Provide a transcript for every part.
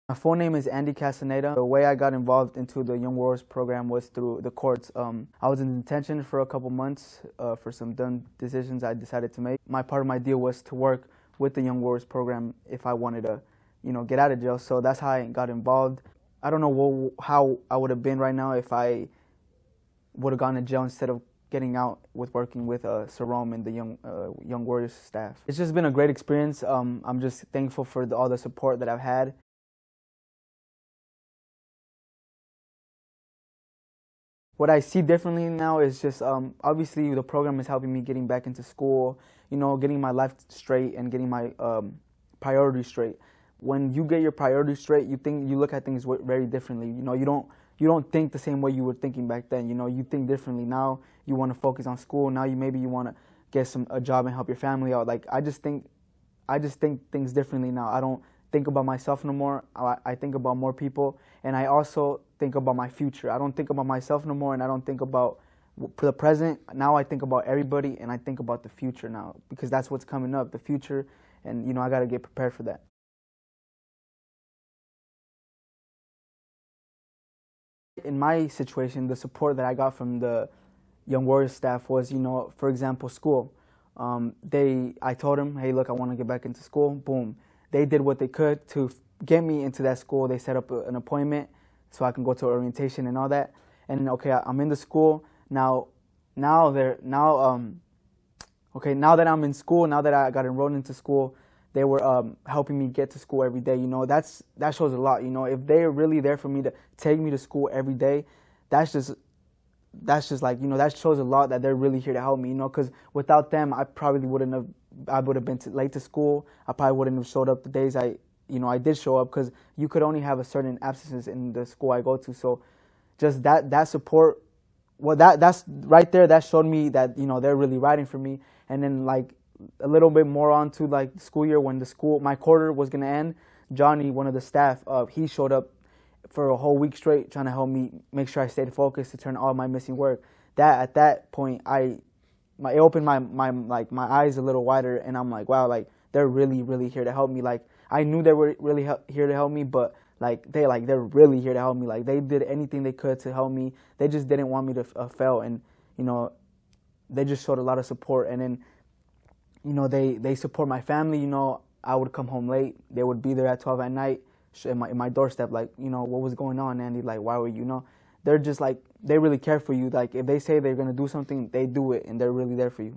My full name is Andy Castaneda. The way I got involved into the Young Warriors program was through the courts. I was in detention for a couple months for some dumb decisions I decided to make. Part of my deal was to work with the Young Warriors program if I wanted to, get out of jail. So that's how I got involved. I don't know how I would have been right now if I would have gone to jail instead of getting out with working with Sarom and the Young Warriors staff. It's just been a great experience. I'm just thankful for all the support that I've had. What I see differently now is just obviously the program is helping me getting back into school, getting my life straight and getting my priorities straight. When you get your priorities straight, you look at things very differently. You don't think the same way you were thinking back then. You think differently now. You want to focus on school. Now maybe you want to get a job and help your family out. Like I just think things differently now. I don't think about myself no more. I think about more people, and I also think about my future. I don't think about myself no more, and I don't think about for the present. Now I think about everybody, and I think about the future now because that's what's coming up, the future, and I got to get prepared for that. In my situation, the support that I got from the Young Warriors staff was, for example, school. I told them, hey, look, I want to get back into school. Boom. They did what they could to get me into that school. They set up an appointment so I can go to orientation and all that. And okay, I'm in the school now. Now that I'm in school, now that I got enrolled into school, they were helping me get to school every day. That shows a lot. If they're really there for me to take me to school every day, that's just like, that shows a lot that they're really here to help me, because without them, I would have been late to school. I probably wouldn't have showed up the days I did show up, because you could only have a certain absences in the school I go to. So just that support, well, that's right there, that showed me that, they're really riding for me. And then like a little bit more on to like the school year, when my quarter was going to end, Johnny, one of the staff, he showed up for a whole week straight trying to help me make sure I stayed focused to turn all my missing work. At that point, it opened my eyes a little wider, and I'm like, wow, like they're really, really here to help me. Like I knew they were really here to help me, but they're really here to help me. Like they did anything they could to help me. They just didn't want me to fail, and they just showed a lot of support. And then they support my family. I would come home late. They would be there at 12 at night in my doorstep, like, what was going on, Andy? Like, why were you, they're just like, they really care for you. Like, if they say they're going to do something, they do it, and they're really there for you.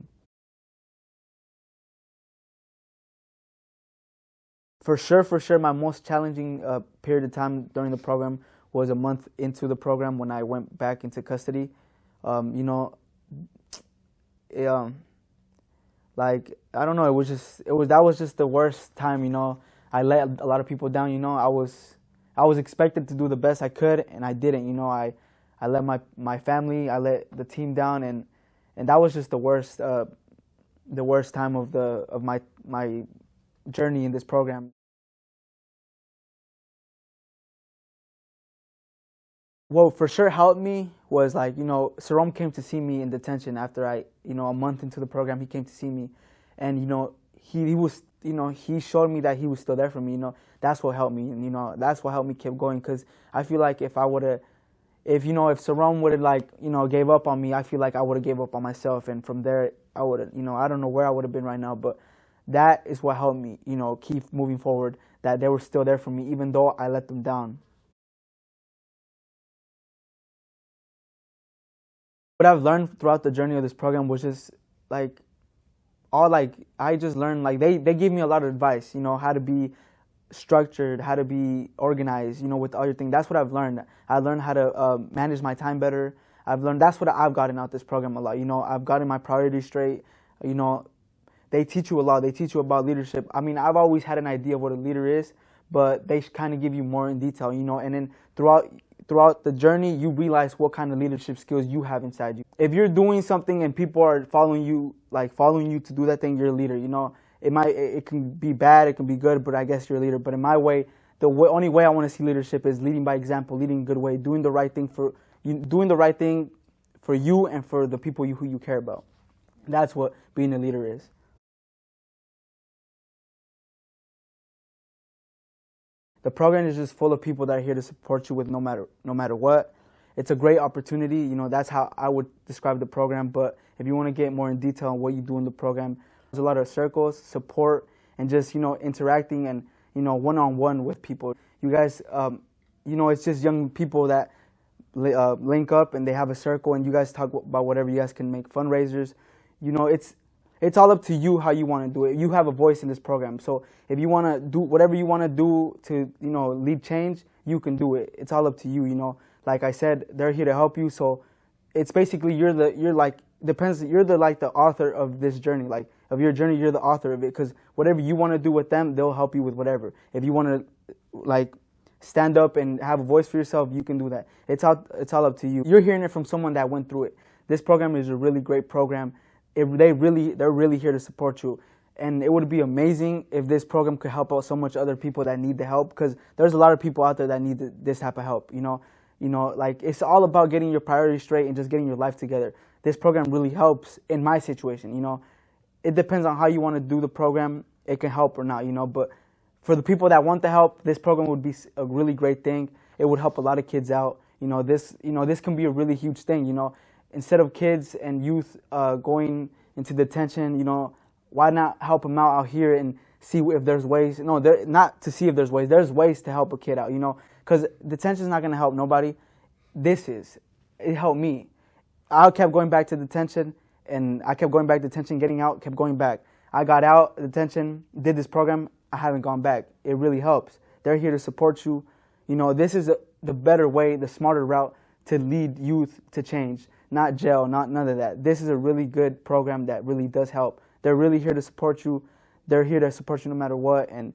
For sure, my most challenging period of time during the program was a month into the program when I went back into custody. Um, you know, it, like, I don't know, that was just the worst time. I let a lot of people down. I was expected to do the best I could, and I didn't. I let my family, I let the team down, and that was just the worst time of my journey in this program. What for sure helped me was, like, Sarom came to see me in detention after a month into the program. He came to see me, and he was, he showed me that he was still there for me. That's what helped me, and that's what helped me keep going. Because I feel like if if Sarom would have, like, gave up on me, I feel like I would have gave up on myself, and from there I would have, I don't know where I would have been right now. But that is what helped me, keep moving forward. That they were still there for me, even though I let them down. What I've learned throughout the journey of this program was just like I just learned, like, they gave me a lot of advice, how to be structured, how to be organized, with all your things. That's what I've learned. I learned how to manage my time better. That's what I've gotten out this program a lot. I've gotten my priorities straight. You know, they teach you a lot. They teach you about leadership. I mean, I've always had an idea of what a leader is, but they kind of give you more in detail, and then throughout the journey, you realize what kind of leadership skills you have inside you. If you're doing something and people are following you to do that thing, you're a leader. It can be bad, it can be good, but I guess you're a leader. But in my way, only way I want to see leadership is leading by example, leading a good way, doing the right thing for you and for the people who you care about. That's what being a leader is. The program is just full of people that are here to support you with no matter what. It's a great opportunity. That's how I would describe the program. But if you want to get more in detail on what you do in the program, there's a lot of circles, support, and just, interacting and, one-on-one with people. You guys, it's just young people that link up and they have a circle and you guys talk about whatever. You guys can make fundraisers. It's all up to you how you want to do it. You have a voice in this program. So if you want to do whatever you want to do to, lead change, you can do it. It's all up to you, Like I said, they're here to help you. So it's basically you're the author of this journey. Like of your journey, you're the author of it, because whatever you want to do with them, they'll help you with whatever. If you want to stand up and have a voice for yourself, you can do that. It's all up to you. You're hearing it from someone that went through it. This program is a really great program. They're really here to support you. And it would be amazing if this program could help out so much other people that need the help, because there's a lot of people out there that need this type of help, it's all about getting your priorities straight and just getting your life together. This program really helps in my situation, It depends on how you want to do the program. It can help or not, but for the people that want the help, this program would be a really great thing. It would help a lot of kids out. This can be a really huge thing, Instead of kids and youth going into detention, why not help them out here and see if there's ways? No, not to see if there's ways. There's ways to help a kid out, because detention is not going to help nobody. It helped me. I kept going back to detention, and I kept going back to detention, getting out, kept going back. I got out of detention, did this program. I haven't gone back. It really helps. They're here to support you. This is the better way, the smarter route to lead youth to change. Not jail, none of that. This is a really good program that really does help. They're really here to support you. They're here to support you no matter what, and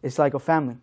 it's like a family.